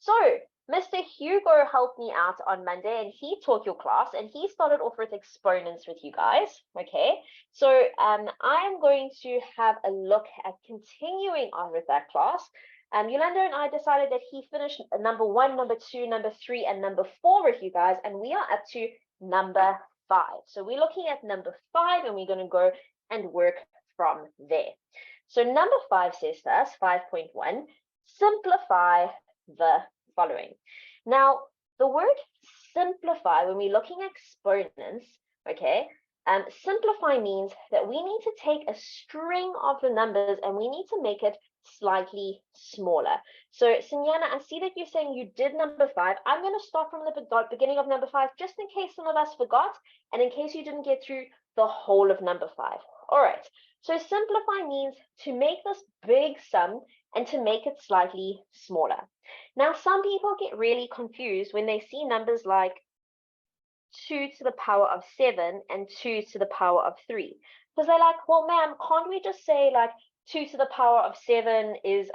So Mr. Hugo helped me out on Monday and he taught your class and he started off with exponents with you guys. Okay, so I'm going to have a look at continuing on with that class. Yolanda and I decided that he finished number 1, number 2, number 3, and number 4 with you guys, and we are up to number 5. So we're looking at number 5 and we're going to go and work from there. So number 5 says to us, 5.1, simplify the following. Now, the word simplify, when we're looking at exponents, okay, simplify means that we need to take a string of the numbers and we need to make it slightly smaller. So, Sinyana, I see that you're saying you did number 5. I'm going to start from the beginning of number 5, just in case some of us forgot, and in case you didn't get through the whole of number 5. All right, so simplify means to make this big sum and to make it slightly smaller. Now, some people get really confused when they see numbers like 2 to the power of 7 and 2 to the power of 3. Because they're like, well, ma'am, can't we just say like 2 to the power of 7 is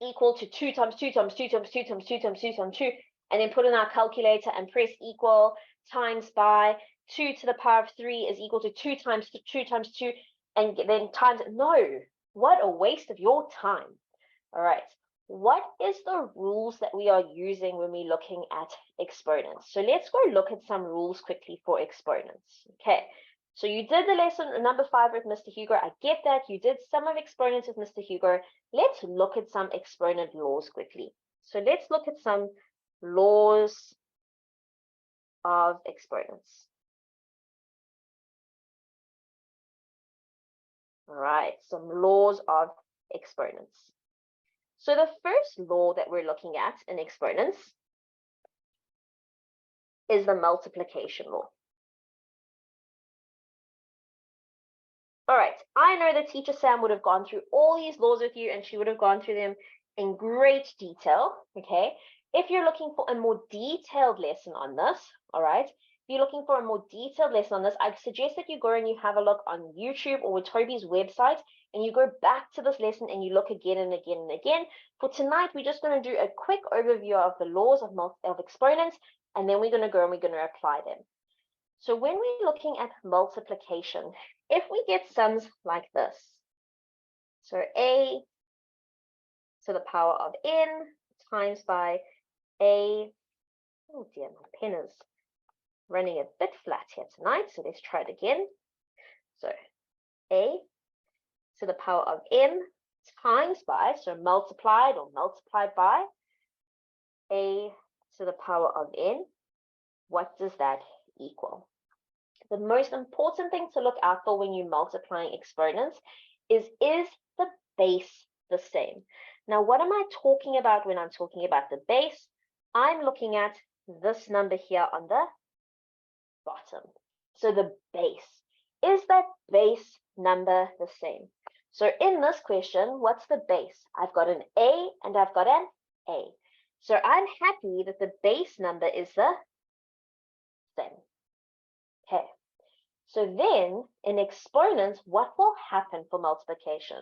equal to 2 times 2 times 2 times 2 times 2 times 2 times 2, and then put in our calculator and press equal times by 2 to the power of 3 is equal to 2 times 2 times 2, and then times. No, what a waste of your time. All right, what is the rules that we are using when we're looking at exponents? So let's go look at some rules quickly for exponents. Okay, so you did the lesson number 5 with Mr. Hugo. I get that. You did some of exponents with Mr. Hugo. Let's look at some exponent laws quickly. So let's look at some laws of exponents. All right, some laws of exponents. So the first law that we're looking at in exponents is the multiplication law. All right, I know that teacher Sam would have gone through all these laws with you and she would have gone through them in great detail, okay? If you're looking for a more detailed lesson on this, all right, if you're looking for a more detailed lesson on this, I suggest that you go and you have a look on YouTube or Watobe's website and you go back to this lesson and you look again and again and again. For tonight, we're just going to do a quick overview of the laws of exponents, and then we're going to go and we're going to apply them. So when we're looking at multiplication, if we get sums like this, so a to the power of n times by a, oh dear, my pen is running a bit flat here tonight, so let's try it again. So a to the power of n times by, so multiplied or multiplied by a to the power of n, what does that equal? The most important thing to look out for when you're multiplying exponents is the base the same? Now, what am I talking about when I'm talking about the base? I'm looking at this number here on the bottom. So the base. Is that base number the same? So in this question, what's the base? I've got an A and I've got an A. So I'm happy that the base number is the same. Okay. So then in exponents, what will happen for multiplication?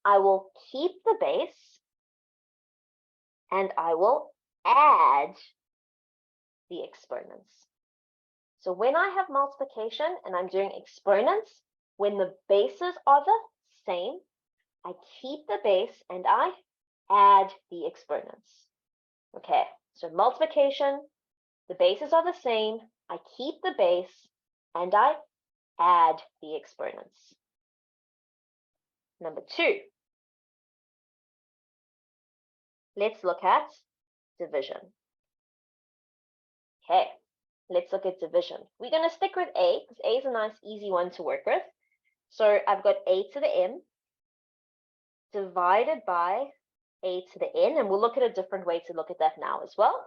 I will keep the base and I will add the exponents. So when I have multiplication and I'm doing exponents, when the bases are the same, I keep the base and I add the exponents. Okay, so multiplication, the bases are the same, I keep the base and I add the exponents. Number 2, let's look at division. Okay, let's look at division. We're going to stick with A because A is a nice easy one to work with. So I've got A to the m divided by A to the n, and we'll look at a different way to look at that now as well.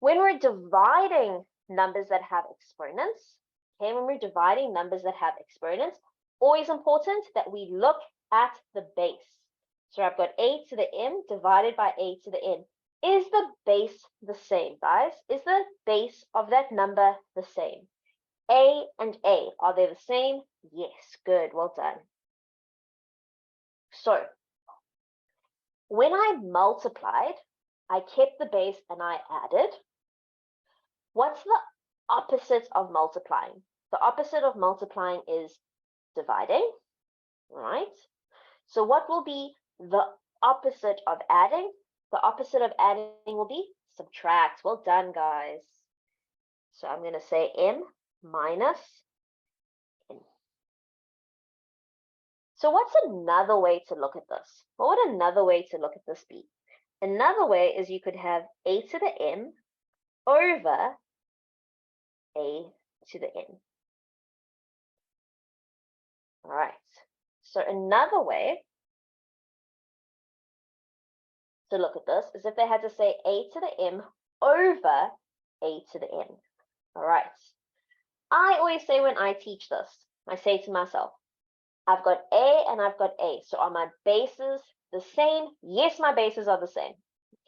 When we're dividing numbers that have exponents, okay, when we're dividing numbers that have exponents, always important that we look at the base. So I've got A to the m divided by A to the n. Is the base the same, guys? Is the base of that number the same? A and A, are they the same? Yes, good, well done. So When I multiplied, I kept the base and I added. What's the opposite of multiplying? The opposite of multiplying is dividing, right? So what will be the opposite of adding? The opposite of adding will be subtract. Well done, guys. So I'm going to say m minus n. So what's another way to look at this? What would another way to look at this be? Another way is you could have a to the m over a to the n. All right. So another way to look at this is if they had to say a to the m over a to the n. All right. I always say when I teach this, I say to myself, I've got a and I've got a. So are my bases the same? Yes, my bases are the same.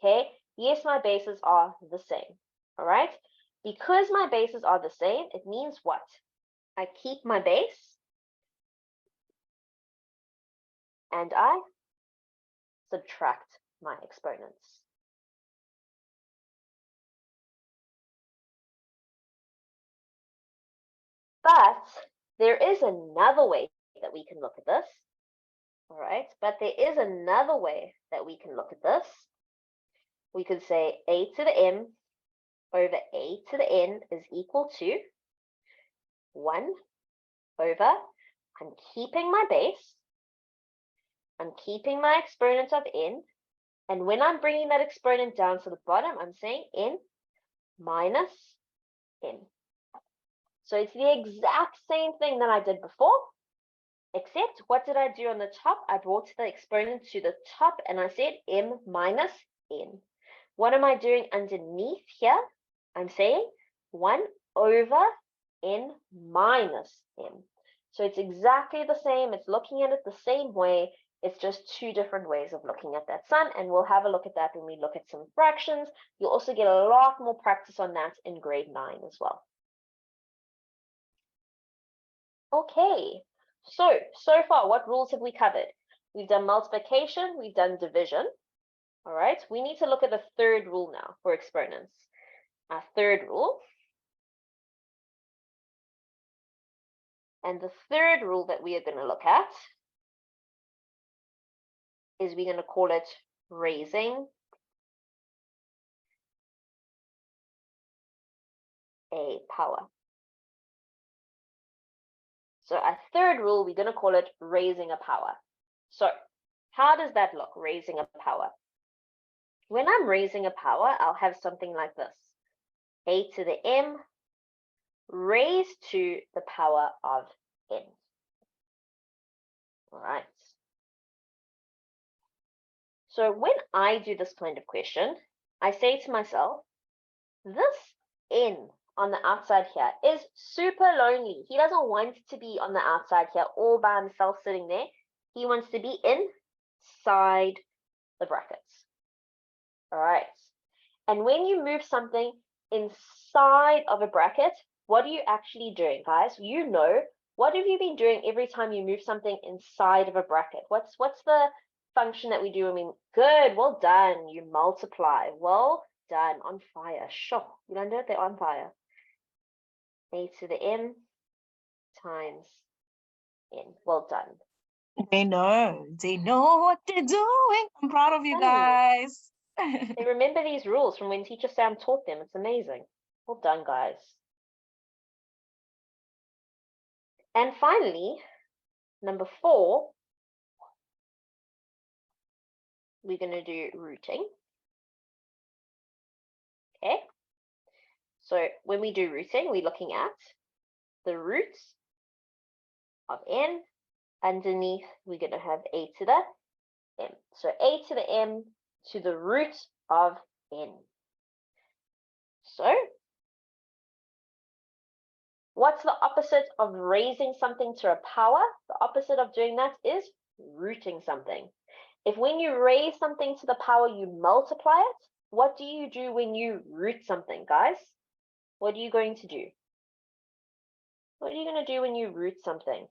Okay. Yes, my bases are the same. All right. Because my bases are the same, it means what? I keep my base and I subtract my exponents. But there is another way that we can look at this. All right. But there is another way that we can look at this. We could say a to the m over a to the n is equal to 1 over, I'm keeping my base, I'm keeping my exponent of n, and when I'm bringing that exponent down to the bottom, I'm saying n minus n. So it's the exact same thing that I did before, except what did I do on the top? I brought the exponent to the top and I said m minus n. What am I doing underneath here? I'm saying 1 over n minus m. So it's exactly the same. It's looking at it the same way. It's just two different ways of looking at that sum, and we'll have a look at that when we look at some fractions. You'll also get a lot more practice on that in grade 9 as well. Okay, so far, what rules have we covered? We've done multiplication, we've done division. All right, we need to look at the third rule now for exponents. Our third rule. And the third rule that we are going to look at is we're going to call it raising a power. So our third rule, we're going to call it raising a power. So how does that look, raising a power? When I'm raising a power, I'll have something like this. A to the m raised to the power of n. All right. So when I do this kind of question, I say to myself, this n on the outside here is super lonely. He doesn't want to be on the outside here all by himself sitting there. He wants to be inside the brackets. All right. And when you move something inside of a bracket, what are you actually doing, guys? You know, what have you been doing every time you move something inside of a bracket? What's the function that we do? I mean, good, well done. You multiply. Well done. On fire. Sure. You don't do it, they're on fire. A to the m times n. Well done. They know what they're doing. I'm proud of you guys. They remember these rules from when teacher Sam taught them. It's amazing. Well done, guys. And finally, number 4, we're going to do rooting. Okay. So when we do rooting, we're looking at the roots of n. Underneath, we're going to have a to the m. So a to the m to the root of n. So what's the opposite of raising something to a power? The opposite of doing that is rooting something. If when you raise something to the power, you multiply it, what do you do when you root something, guys? What are you going to do? What are you going to do when you root something?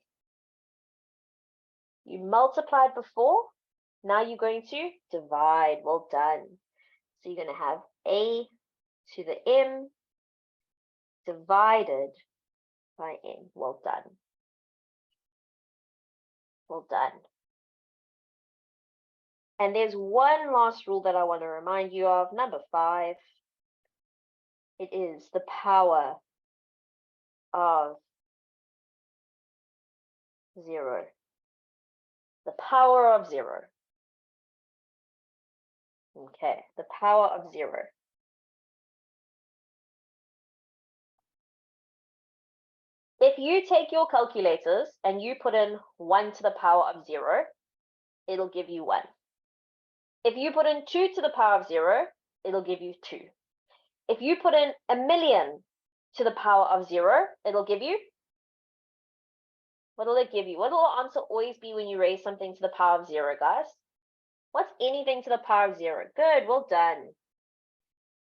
You multiplied before, Now you're going to divide. Well done. So you're going to have a to the m divided by n. Well done. Well done. And there's one last rule that I want to remind you of, number 5. It is the power of 0. The power of 0. Okay, the power of 0. If you take your calculators and you put in 1 to the power of 0, it'll give you 1. If you put in 2 to the power of 0, it'll give you 2. If you put in 1,000,000 to the power of 0, it'll give you, what will it give you? What will the answer always be when you raise something to the power of 0, guys? What's anything to the power of 0? Good, well done.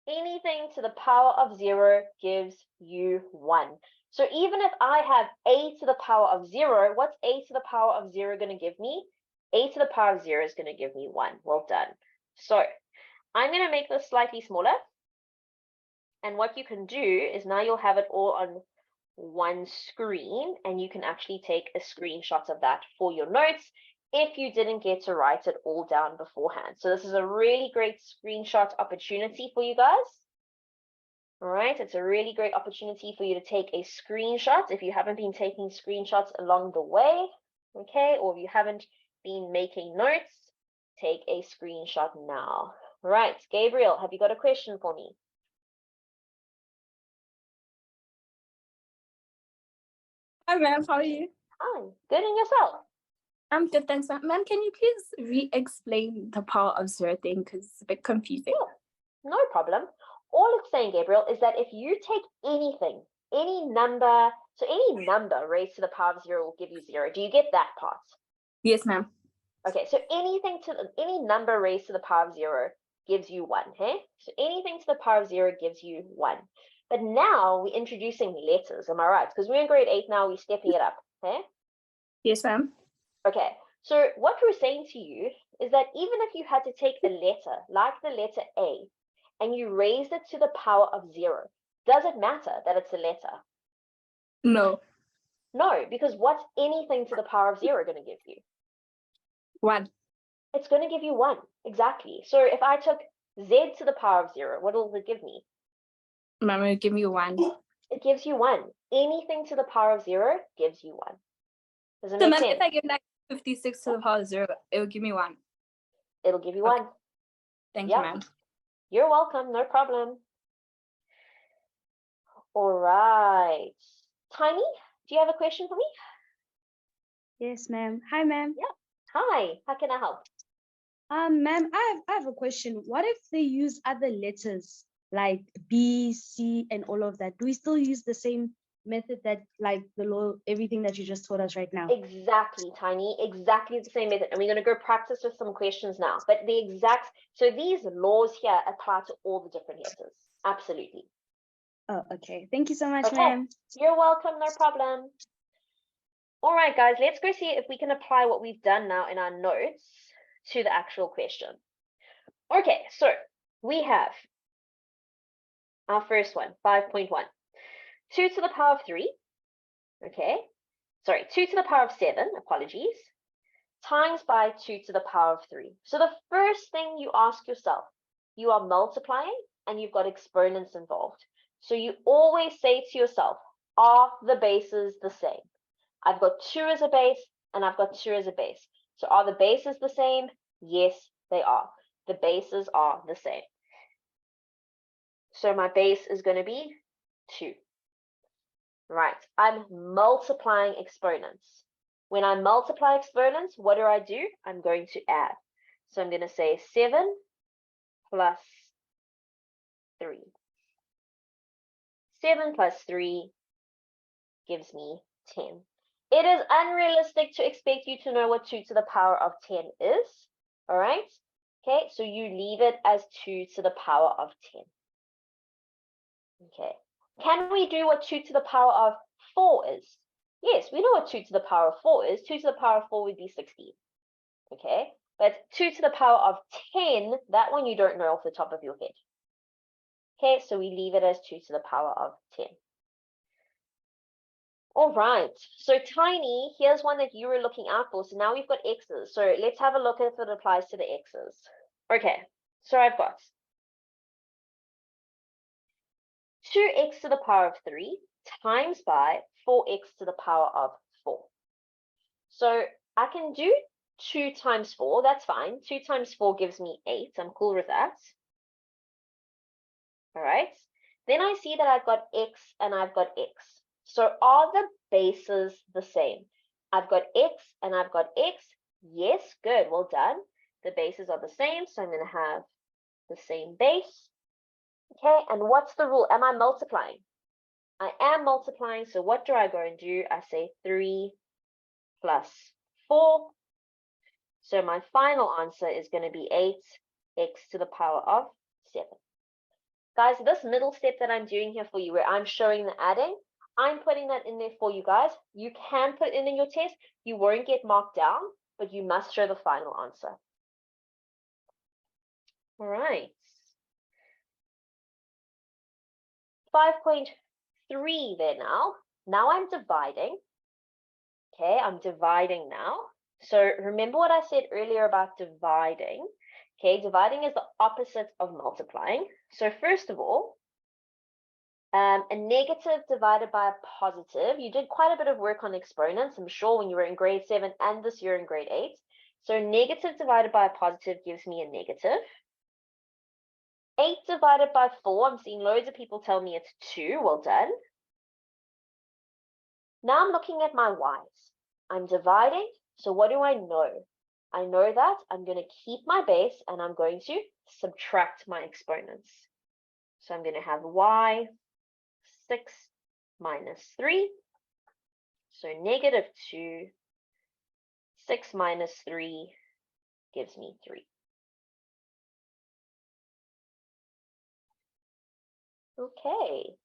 Anything to the power of 0 gives you 1. So even if I have a to the power of 0, what's a to the power of 0 going to give me? A to the power of 0 is going to give me 1. Well done. So I'm going to make this slightly smaller. And what you can do is now you'll have it all on one screen, and you can actually take a screenshot of that for your notes if you didn't get to write it all down beforehand. So this is a really great screenshot opportunity for you guys. All right, it's a really great opportunity for you to take a screenshot if you haven't been taking screenshots along the way, okay, or if you haven't been making notes, take a screenshot now. All right, Gabriel, have you got a question for me? Hi, ma'am. How are you? Hi, good, and yourself? I'm good, thanks, ma'am. Ma'am, can you please re-explain the power of 0 thing? Because it's a bit confusing. Sure, no problem. All it's saying, Gabriel, is that if you take anything, any number, so any number raised to the power of 0 will give you 0. Do you get that part? Yes, ma'am. Okay, so any number raised to the power of 0 gives you 1, hey? So anything to the power of 0 gives you 1. But now we're introducing letters, am I right? Because we're in grade 8 now, we're stepping it up, okay? Yes, ma'am. Okay, so what we're saying to you is that even if you had to take a letter, like the letter A, and you raised it to the power of 0, does it matter that it's a letter? No. No, because what's anything to the power of 0 going to give you? 1. It's going to give you 1, exactly. So if I took Z to the power of 0, what will it give me? Ma'am, it'll give me 1. It gives you 1. Anything to the power of 0 gives you 1. Does it So, make ma'am, sense? if I give like 56 to the power of 0, it will give me 1. It'll give you Okay. 1. Thank Yep. you, ma'am. You're welcome, no problem. All right. Tiny, do you have a question for me? Yes, ma'am. Hi, ma'am. Yeah. Hi, how can I help? Ma'am, I have a question. What if they use other letters like B, C, and all of that? Do we still use the same method that, like the law, everything that you just taught us right now? Exactly, Tiny, exactly the same method. And we're going to go practice with some questions now. But so these laws here apply to all the different letters. Absolutely. Oh, okay. Thank you so much, Okay. ma'am. You're welcome, no problem. All right, guys, let's go see if we can apply what we've done now in our notes to the actual question. Okay, so we have our first one, 5.1. 2 to the power of 3, okay, sorry, 2 to the power of 7, apologies, times by 2 to the power of 3. So the first thing you ask yourself, you are multiplying and you've got exponents involved. So you always say to yourself, are the bases the same? I've got 2 as a base and I've got 2 as a base. So are the bases the same? Yes, they are. The bases are the same. So my base is going to be 2. Right, I'm multiplying exponents. When I multiply exponents, what do? I'm going to add. So I'm going to say 7 plus 3. 7 plus 3 gives me 10. It is unrealistic to expect you to know what 2 to the power of 10 is. All right? Okay, so you leave it as 2 to the power of 10. Okay. Can we do what 2 to the power of 4 is? Yes, we know what 2 to the power of 4 is. 2 to the power of 4 would be 16. Okay, But 2 to the power of 10, that one you don't know off the top of your head. Okay, so we leave it as 2 to the power of 10. All right, so Tiny, here's one that you were looking out for. So now we've got x's. So let's have a look if it applies to the x's. Okay, so I've got 2x to the power of 3 times by 4x to the power of 4. So I can do 2 times 4, that's fine. 2 times 4 gives me 8. I'm cool with that. All right, then I see that I've got x and I've got x. So are the bases the same? I've got x and I've got x. Yes, good, well done. The bases are the same, so I'm going to have the same base. Okay, and what's the rule? Am I multiplying? I am multiplying, so what do I go and do? I say 3 plus 4. So my final answer is going to be 8x to the power of 7. Guys, this middle step that I'm doing here for you, where I'm showing the adding, I'm putting that in there for you guys. You can put it in your test. You won't get marked down, but you must show the final answer. All right. 5.3 there now. Now I'm dividing. Okay, I'm dividing now. So remember what I said earlier about dividing. Okay, dividing is the opposite of multiplying. So first of all, a negative divided by a positive. You did quite a bit of work on exponents, I'm sure, when you were in grade 7 and this year in grade 8. So negative divided by a positive gives me a negative. 8 divided by 4, I'm seeing loads of people tell me it's 2. Well done. Now I'm looking at my y's. I'm dividing, so what do I know? I know that I'm going to keep my base and I'm going to subtract my exponents. So I'm going to have y 6 minus 3. So negative 2, 6 minus 3 gives me 3. Okay.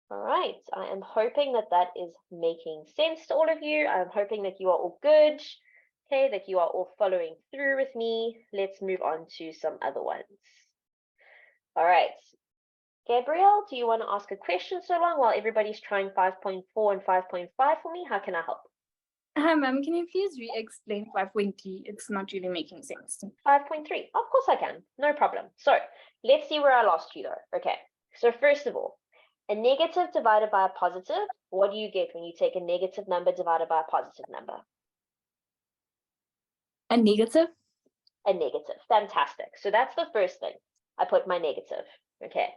All right, I am hoping that that is making sense to all of you. I'm hoping that you are all good, okay, that you are all following through with me. Let's move on to some other ones. All right, Gabrielle, do you want to ask a question so long while everybody's trying 5.4 and 5.5 for me? How can I help? Hi, ma'am. Can you please re-explain 5.3? It's not really making sense. 5.3, of course I can, no problem. So let's see where I lost you though. Okay, so first of all, a negative divided by a positive, what do you get when you take a negative number divided by a positive number? A negative? A negative, fantastic. So that's the first thing. I put my negative, okay.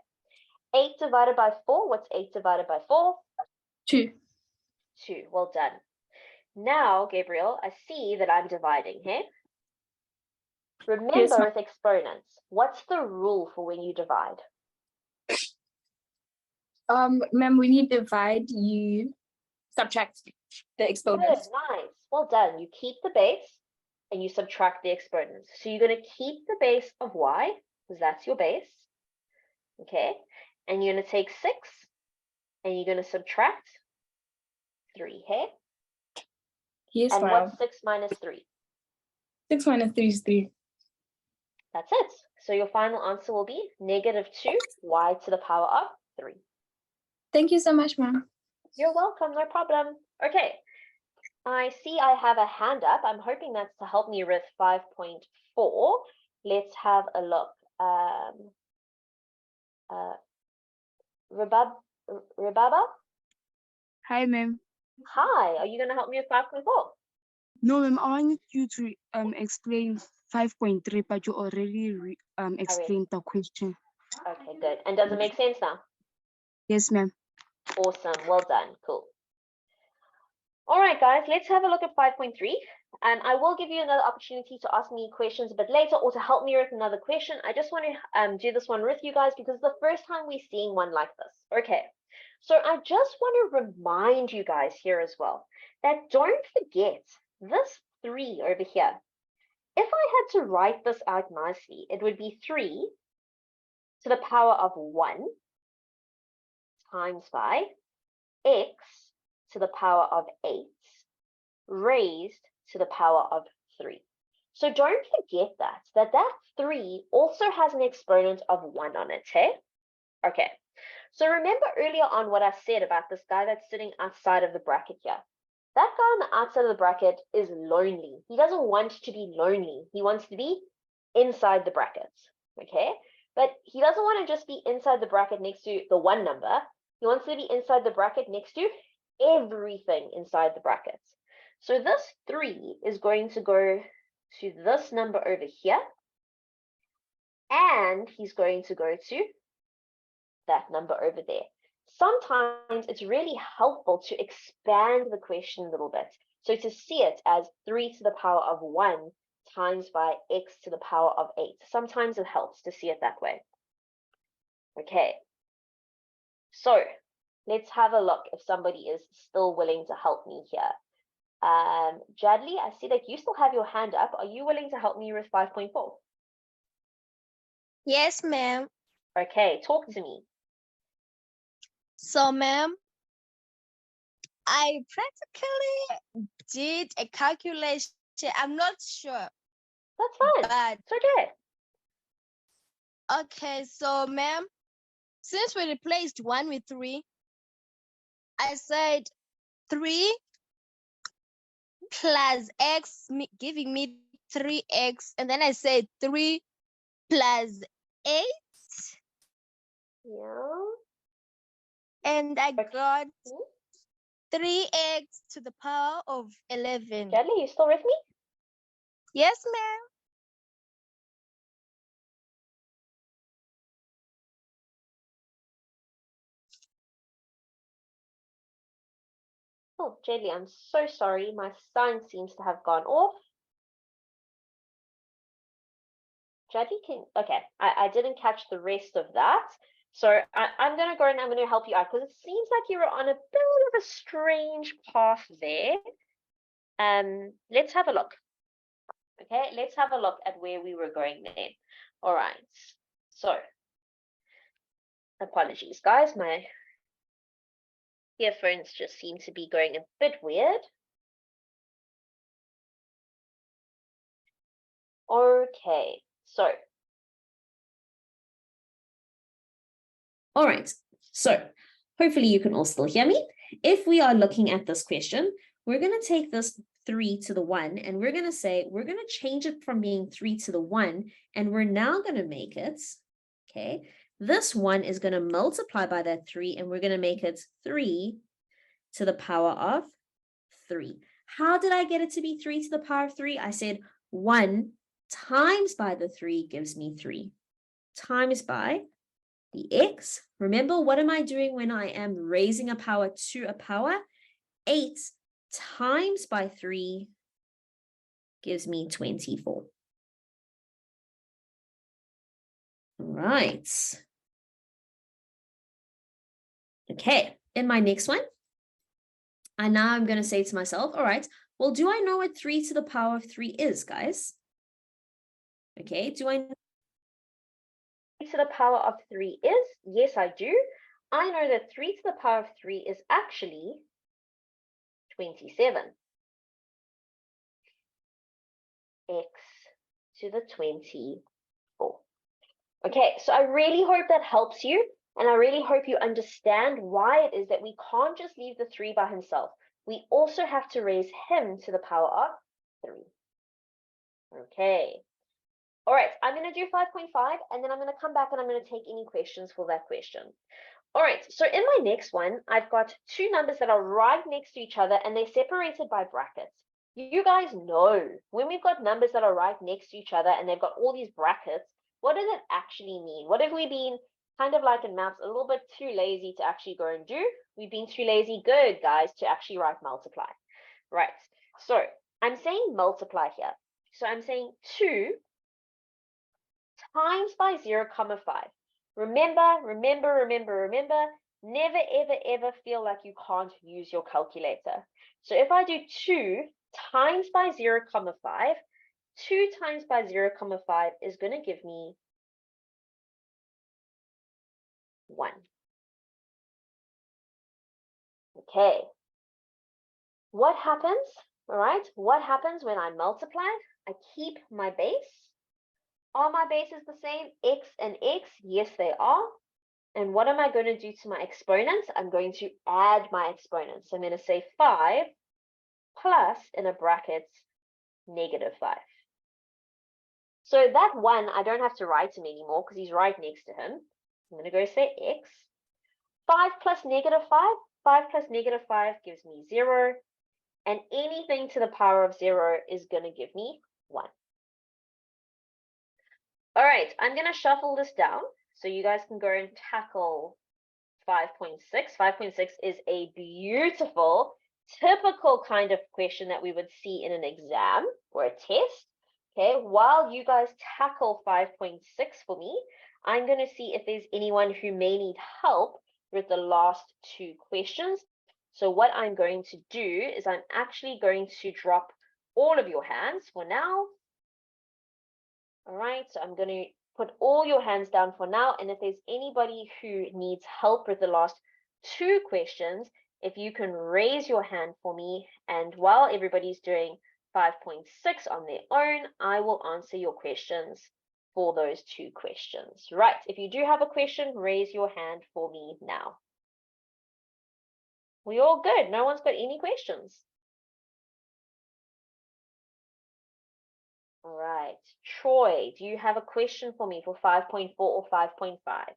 8 divided by 4, what's 8 divided by 4? 2. 2, well done. Now, Gabriel, I see that I'm dividing, hey? Remember Yes, with exponents, what's the rule for when you divide? ma'am, when you divide, you subtract the Good, exponents. nice, well done. You keep the base and you subtract the exponents. So you're going to keep the base of y, because that's your base, okay? And you're going to take 6 and you're going to subtract 3, hey? Yes, And ma'am. what's 6 minus 3? 6 minus 3 is 3. That's it. So your final answer will be negative 2 y to the power of 3. Thank you so much, ma'am. You're welcome, no problem. Okay, I see I have a hand up. I'm hoping that's to help me with 5.4. Let's have a look. Rababa? Hi, ma'am. Hi, are you going to help me with 5.4? No, ma'am, I wanted you to explain 5.3, but you already explained the question. Okay, good. And does it make sense now? Yes, ma'am. Awesome, well done, cool. All right, guys, let's have a look at 5.3. And I will give you another opportunity to ask me questions a bit later or to help me with another question. I just want to do this one with you guys because it's the first time we're seeing one like this. Okay, so I just want to remind you guys here as well that don't forget this 3 over here. If I had to write this out nicely, it would be 3 to the power of 1 times by x to the power of 8 raised to the power of 3. So don't forget that 3 also has an exponent of 1 on it, hey? Okay, so remember earlier on what I said about this guy that's sitting outside of the bracket here. That guy on the outside of the bracket is lonely. He doesn't want to be lonely. He wants to be inside the bracket, okay? But he doesn't want to just be inside the bracket next to the 1 number. He wants to be inside the bracket next to everything inside the bracket. So this 3 is going to go to this number over here, and he's going to go to that number over there. Sometimes it's really helpful to expand the question a little bit. So to see it as 3 to the power of 1 times by x to the power of 8. Sometimes it helps to see it that way. Okay, so let's have a look if somebody is still willing to help me here. Jadley, I see that you still have your hand up. Are you willing to help me with 5.4? Yes, ma'am. Okay, talk to me. So, ma'am, I practically did a calculation. I'm not sure. That's fine. But It's okay. okay, so ma'am, since we replaced 1 with 3, I said 3 plus x, giving me 3x, and then I said 3 plus 8, Yeah. and I Okay. got 3x to the power of 11. Jadley, you still with me? Yes, ma'am. Oh, Jadley, I'm so sorry. My sign seems to have gone off. Jadley okay, I didn't catch the rest of that. So I'm going to go and I'm going to help you out because it seems like you were on a bit of a strange path there. Let's have a look. Okay, let's have a look at where we were going there. All right, so apologies, guys. My earphones just seem to be going a bit weird. Okay, so. All right, so hopefully you can all still hear me. If we are looking at this question, we're going to take this 3 to the 1, and we're going to say, we're going to change it from being 3 to the 1, and we're now going to make it, okay, this 1 is going to multiply by that 3, and we're going to make it 3 to the power of 3. How did I get it to be 3 to the power of 3? I said 1 times by the 3 gives me 3, times by the x. Remember, what am I doing when I am raising a power to a power? 8 times by 3 gives me 24. All right. Okay, in my next one, and now I'm going to say to myself, all right, well, do I know what 3 to the power of 3 is, guys? Okay, do I know 3 to the power of 3 is? Yes, I do. I know that 3 to the power of 3 is actually 27. X to the 24. Okay, so I really hope that helps you, and I really hope you understand why it is that we can't just leave the 3 by himself. We also have to raise him to the power of 3. Okay. All right, I'm going to do 5.5, and then I'm going to come back and I'm going to take any questions for that question. All right, so in my next one, I've got 2 numbers that are right next to each other, and they're separated by brackets. You guys know when we've got numbers that are right next to each other and they've got all these brackets, what does it actually mean? What have we been kind of like in maths a little bit too lazy to actually go and do? We've been too lazy, good guys, to actually write multiply. Right, so I'm saying multiply here. So I'm saying 2 times by 0,5. Remember, never, ever, ever feel like you can't use your calculator. So if I do 2 times by 0,5, 2 times by 0,5 is going to give me 1. Okay, what happens, all right? What happens when I multiply? I keep my base. Are my bases the same? X and X, yes, they are. And what am I going to do to my exponents? I'm going to add my exponents. I'm going to say 5 plus, in a bracket, -5. So that 1, I don't have to write him anymore because he's right next to him. I'm going to go say X. 5 plus -5, 5 plus -5 gives me 0. And anything to the power of 0 is going to give me 1. All right, I'm going to shuffle this down so you guys can go and tackle 5.6. 5.6 is a beautiful, typical kind of question that we would see in an exam or a test. Okay, while you guys tackle 5.6 for me, I'm going to see if there's anyone who may need help with the last 2 questions. So what I'm going to do is I'm actually going to drop all of your hands for now. All right, so I'm going to put all your hands down for now. And if there's anybody who needs help with the last 2 questions, if you can raise your hand for me, and while everybody's doing 5.6 on their own, I will answer your questions for those 2 questions. Right, if you do have a question, raise your hand for me now. We all good? No one's got any questions? All right, Troy, do you have a question for me for 5.4 or 5.5?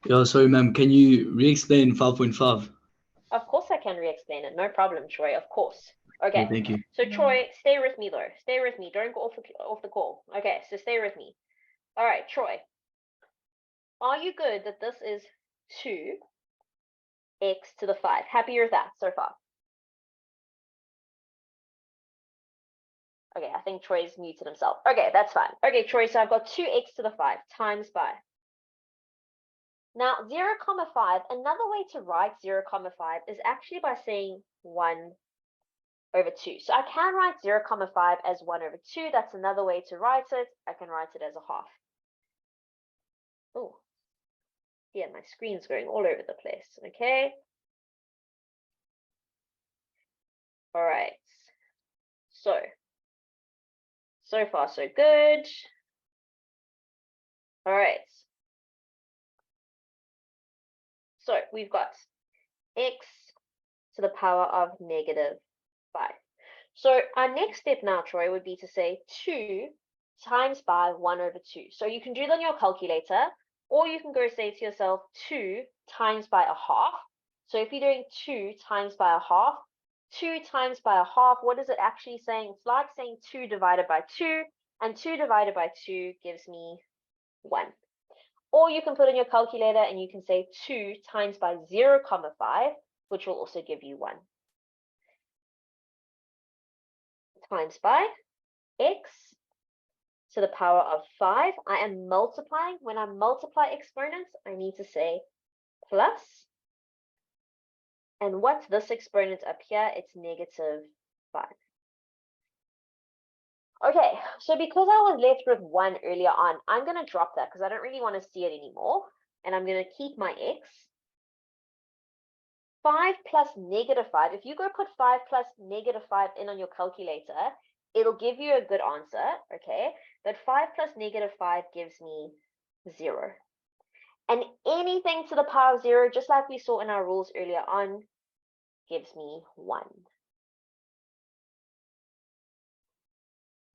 Yeah, sorry, ma'am. Can you re-explain 5.5? Of course I can re-explain it. No problem, Troy, of course. Okay, Thank you. so Troy, stay with me though. Stay with me. Don't go off the call. Okay, so stay with me. All right, Troy. Are you good that this is 2x to the 5? Happy with that so far? Okay, I think Troy's muted himself. Okay, that's fine. Okay, Troy, so I've got 2x to the 5 times by. Now, 0,5, another way to write 0,5 is actually by saying 1 over 2. So I can write 0,5 as 1 over 2. That's another way to write it. I can write it as a half. Oh, yeah, my screen's going all over the place. Okay. All right. So far so good. All right. So we've got x to the power of -5. So our next step now, Troy, would be to say 2 times by 1 over 2. So you can do it on your calculator, or you can go say to yourself 2 times by a half. So if you're doing 2 times by a half, 2 times by a half, what is it actually saying? It's like saying 2 divided by 2, and 2 divided by 2 gives me 1. Or you can put in your calculator and you can say 2 times by 0,5, which will also give you 1. Times by x to the power of 5. I am multiplying. When I multiply exponents, I need to say plus. And what's this exponent up here? It's -5. Okay, so because I was left with 1 earlier on, I'm going to drop that because I don't really want to see it anymore. And I'm going to keep my x. 5 plus -5. If you go put 5 plus -5 in on your calculator, it'll give you a good answer, okay? But 5 plus -5 gives me 0. And anything to the power of 0, just like we saw in our rules earlier on, gives me 1.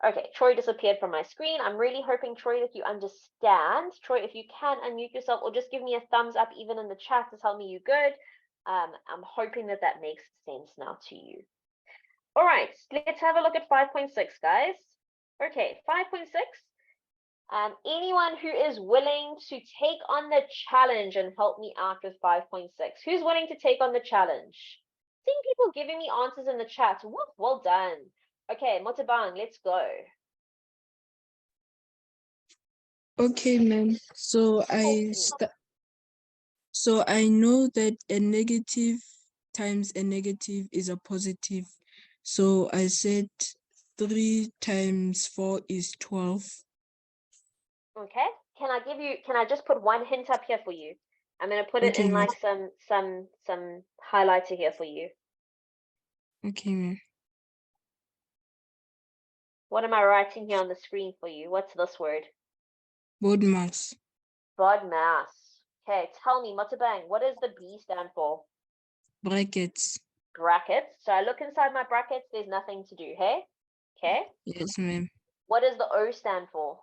Okay, Troy disappeared from my screen. I'm really hoping, Troy, that you understand. Troy, if you can unmute yourself or just give me a thumbs up even in the chat to tell me you're good. I'm hoping that that makes sense now to you. All right, let's have a look at 5.6, guys. Okay, 5.6. Anyone who is willing to take on the challenge and help me out with 5.6? Who's willing to take on the challenge? Seeing people giving me answers in the chat. Whoop, well done. Okay, Motabang, let's go. Okay, ma'am. So I know that a negative times a negative is a positive. So I said 3 times 4 is 12. Okay, can I just put one hint up here for you? I'm gonna put it Okay, in ma'am. like some highlighter here for you. Okay, ma'am. What am I writing here on the screen for you? What's this word? BODMAS. BODMAS. Okay, tell me, Motabang, what does the B stand for? Brackets. Brackets. So I look inside my brackets, there's nothing to do, hey? Okay. Yes, ma'am. What does the O stand for?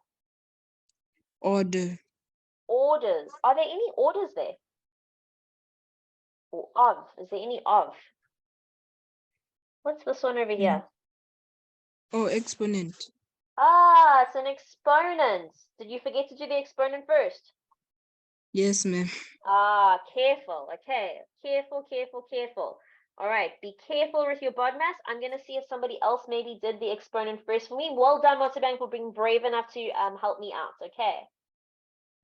Order. Orders. Are there any orders there? Or of? Is there any of? What's this one over here? Oh, exponent. Ah, it's an exponent. Did you forget to do the exponent first? Yes, ma'am. Ah, careful. Okay, careful, careful, careful. All right, be careful with your BODMAS. I'm going to see if somebody else maybe did the exponent first for me. Well done, Motabang, for being brave enough to help me out. Okay.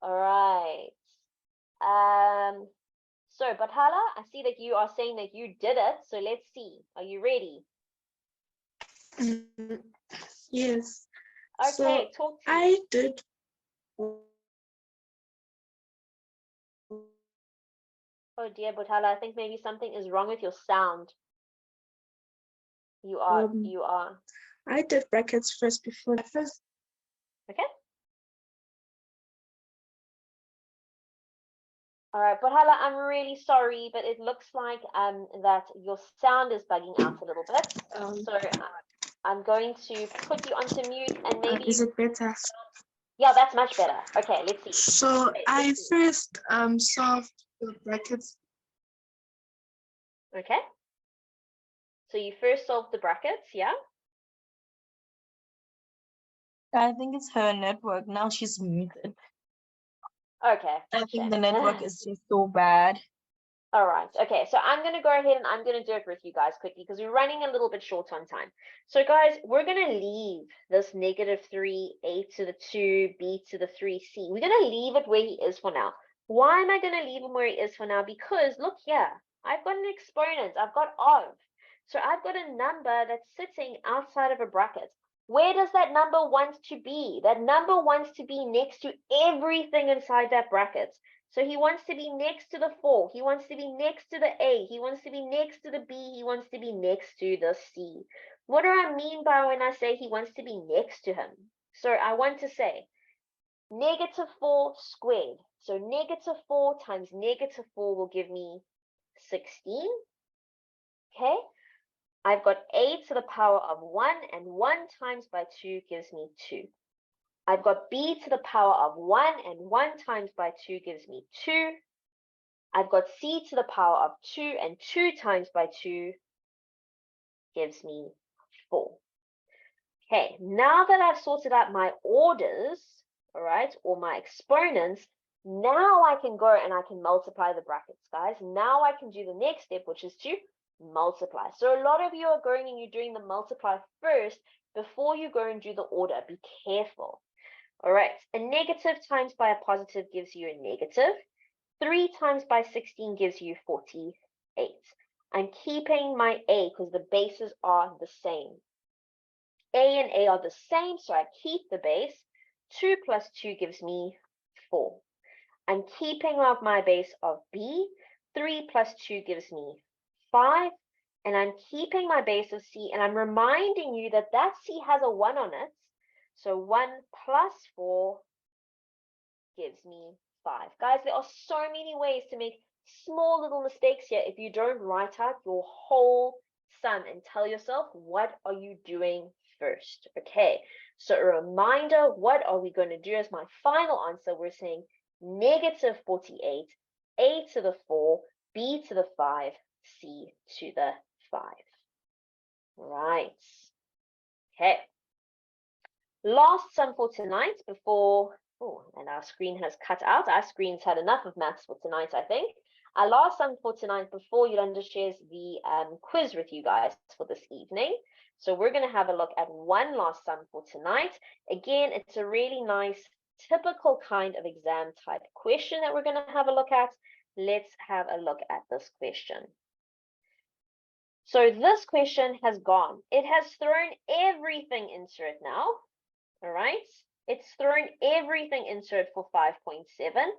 All right. So Bathala, I see that you are saying that you did it. So let's see. Are you ready? Yes. Okay, So talk to me. I did. Oh dear, Bathala, I think maybe something is wrong with your sound. You are. I did brackets first before first. Okay. All right, Bathala, I'm really sorry, but it looks like that your sound is bugging out a little bit. So I'm going to put you onto mute and maybe Is it better? Yeah, that's much better. Okay, let's see. So Okay, I let's see. first solved the brackets. Okay. So you first solved the brackets, yeah? I think it's her network. Now she's muted. Okay. I think shame. the network is just so bad. All right. Okay. So I'm going to go ahead and I'm going to do it with you guys quickly because we're running a little bit short on time. So guys, we're going to leave this -3, a to the 2, b to the 3c. We're going to leave it where he is for now. Why am I going to leave him where he is for now? Because look here, I've got an exponent. I've got of. So I've got a number that's sitting outside of a bracket. Where does that number want to be? That number wants to be next to everything inside that bracket. So he wants to be next to the 4. He wants to be next to the A. He wants to be next to the B. He wants to be next to the C. What do I mean by when I say he wants to be next to him? So I want to say -4 squared. So -4 times -4 will give me 16. Okay. I've got a to the power of 1, and 1 times by 2 gives me 2. I've got b to the power of 1, and 1 times by 2 gives me 2. I've got c to the power of 2, and 2 times by 2 gives me 4. Okay, now that I've sorted out my orders, all right, or my exponents, now I can go and I can multiply the brackets, guys. Now I can do the next step, which is to multiply. So a lot of you are going and you're doing the multiply first before you go and do the order. Be careful. All right, a negative times by a positive gives you a negative. 3 times by 16 gives you 48. I'm keeping my a because the bases are the same. A and A are the same, so I keep the base. 2 plus 2 gives me 4. I'm keeping up my base of B. 3 plus 2 gives me 5. And I'm keeping my base of C, and I'm reminding you that that C has a 1 on it. So 1 plus 4 gives me 5. Guys, there are so many ways to make small little mistakes here if you don't write out your whole sum and tell yourself, what are you doing first? Okay, so a reminder, what are we going to do as my final answer? We're saying -48, a to the 4, b to the 5, c to the 5. Right. Okay. Last sum for tonight before, and our screen has cut out. Our screen's had enough of maths for tonight, I think. Our last sum for tonight before Yolanda shares the quiz with you guys for this evening. So we're going to have a look at one last sum for tonight. Again, it's a really nice, typical kind of exam type question that we're going to have a look at. Let's have a look at this question. So this question has gone. It has thrown everything into it now. All right, it's thrown everything into it for 5.7.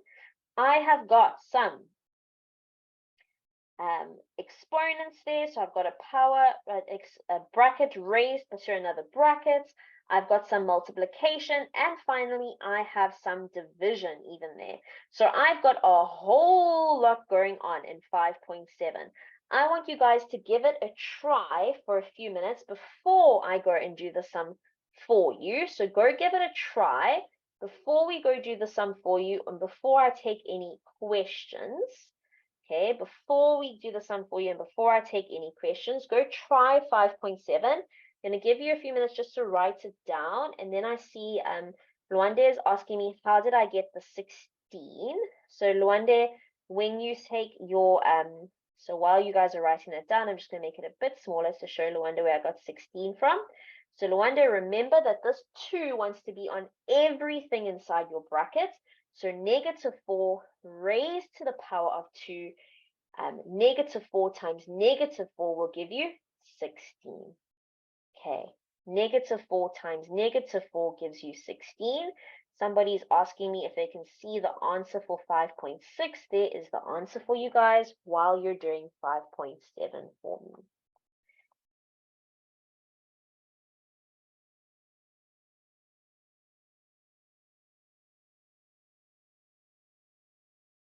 I have got some exponents there. So I've got a power, a bracket raised to another bracket. I've got some multiplication, and finally I have some division even there. So I've got a whole lot going on in 5.7. I want you guys to give it a try for a few minutes before I go and do the sum for you. So go give it a try before we go do the sum for you and before I take any questions. Okay, before we do the sum for you and before I take any questions, go try 5.7. I'm going to give you a few minutes just to write it down. And then I see Luande is asking me, how did I get the 16? So Luande, when you take your, so while you guys are writing that down, I'm just going to make it a bit smaller to show Luande where I got 16 from. So Luande, remember that this 2 wants to be on everything inside your bracket. So -4 raised to the power of 2, -4 times -4 will give you 16. Okay, -4 times -4 gives you 16. Somebody's asking me if they can see the answer for 5.6. There is the answer for you guys while you're doing 5.7 for me.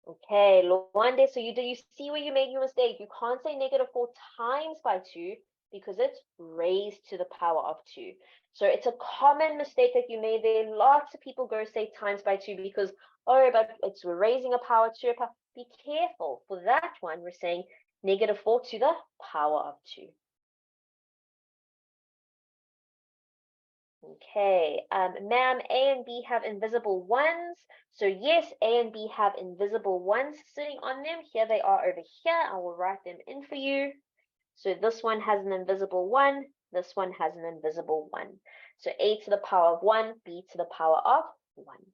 Okay, Luande, so do you see where you made your mistake? You can't say -4 times by 2 because it's raised to the power of 2. So it's a common mistake that you made there. Lots of people go say times by 2 because, oh, but we're raising a power to a power. Be careful. For that one, we're saying -4 to the power of 2. Okay, ma'am, A and B have invisible ones. So yes, A and B have invisible ones sitting on them. Here they are over here. I will write them in for you. So this one has an invisible 1. This one has an invisible 1. So A to the power of 1, B to the power of 1.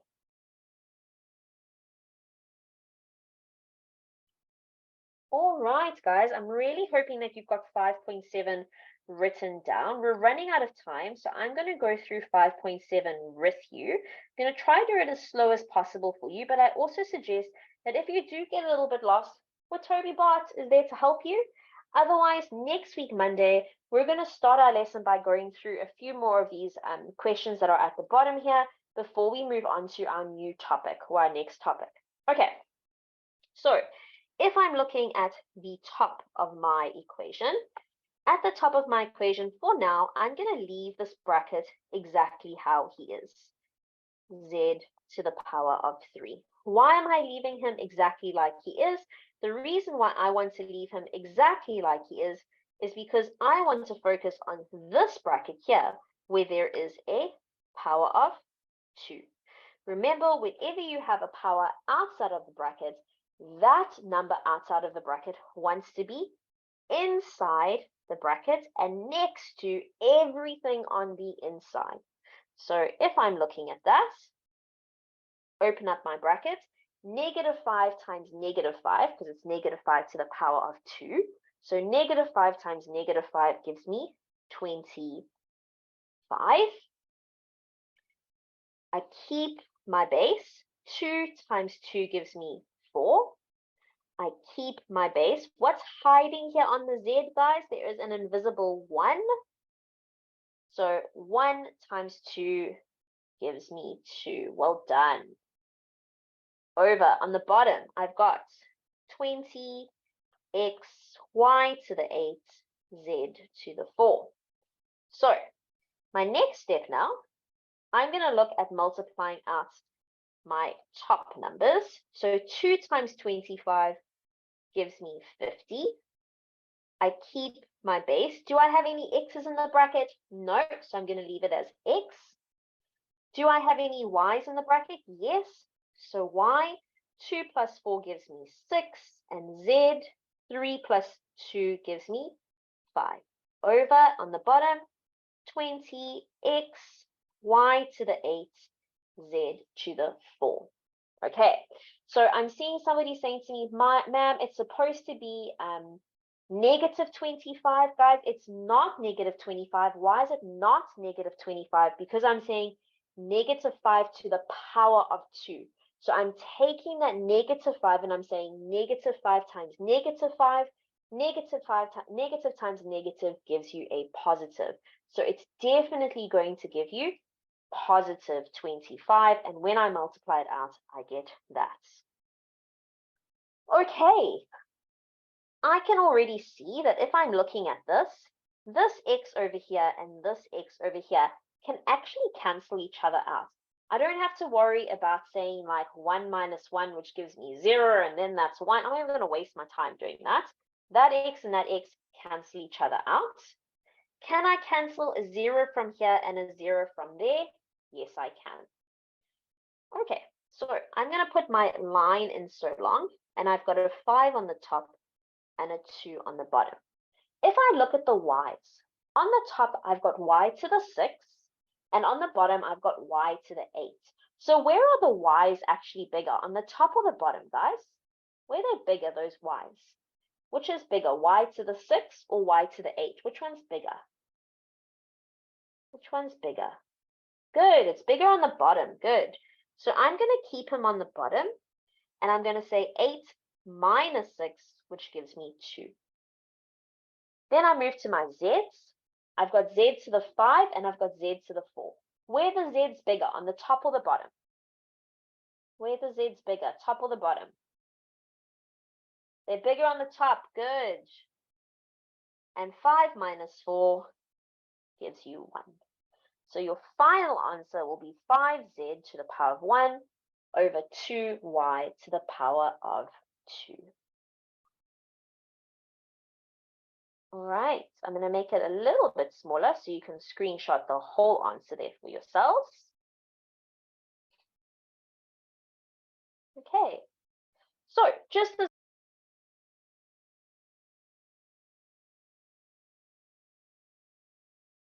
All right, guys, I'm really hoping that you've got 5.7 written down. We're running out of time, so I'm going to go through 5.7 with you. I'm going to try to do it as slow as possible for you, but I also suggest that if you do get a little bit lost, Watobe Bot is there to help you. Otherwise, next week, Monday, we're going to start our lesson by going through a few more of these questions that are at the bottom here before we move on to our new topic or our next topic. Okay, so if I'm looking at the top of my equation, at the top of my equation for now, I'm going to leave this bracket exactly how he is, z to the power of 3. Why am I leaving him exactly like he is? The reason why I want to leave him exactly like he is because I want to focus on this bracket here, where there is a power of 2. Remember, whenever you have a power outside of the bracket, that number outside of the bracket wants to be inside the bracket and next to everything on the inside. So if I'm looking at that, open up my bracket, -5 times -5, because it's -5 to the power of 2. So -5 times -5 gives me 25. I keep my base. 2 times 2 gives me 4. I keep my base. What's hiding here on the Z, guys? There is an invisible 1. So 1 times 2 gives me 2. Well done. Over on the bottom, I've got 20 x y to the 8 z to the 4. So my next step now, I'm going to look at multiplying out my top numbers. So 2 times 25 gives me 50. I keep my base. Do I have any x's in the bracket? No, so I'm going to leave it as x. Do I have any y's in the bracket? Yes. So y, 2 plus 4 gives me 6, and z, 3 plus 2 gives me 5. Over on the bottom, 20x y to the 8 z to the 4. Okay, so I'm seeing somebody saying to me, ma'am, it's supposed to be -25, guys. It's not -25. Why is it not -25? Because I'm saying -5 to the power of 2. So I'm taking that -5 and I'm saying -5 times -5 Negative times negative gives you a positive. So it's definitely going to give you positive 25. And when I multiply it out, I get that. Okay. I can already see that if I'm looking at this x over here and this x over here can actually cancel each other out. I don't have to worry about saying like 1 minus 1, which gives me 0, and then that's 1. I'm not going to waste my time doing that. That x and that x cancel each other out. Can I cancel a 0 from here and a 0 from there? Yes, I can. Okay, so I'm going to put my line in so long, and I've got a 5 on the top and a 2 on the bottom. If I look at the y's, on the top I've got y to the 6, and on the bottom I've got y to the 8. So where are the y's actually bigger, on the top or the bottom, guys? Where are they bigger, those y's? Which is bigger, y to the 6 or y to the 8? Which one's bigger? Which one's bigger? Good, it's bigger on the bottom, good. So I'm going to keep him on the bottom, and I'm going to say 8 minus 6, which gives me 2. Then I move to my z's. I've got z to the 5 and I've got z to the 4. Where the z's bigger, on the top or the bottom? Where the z's bigger, top or the bottom? They're bigger on the top, good. And 5 minus 4 gives you 1. So your final answer will be 5z to the power of 1 over 2y to the power of 2. All right, I'm going to make it a little bit smaller so you can screenshot the whole answer there for yourselves. Okay, so just as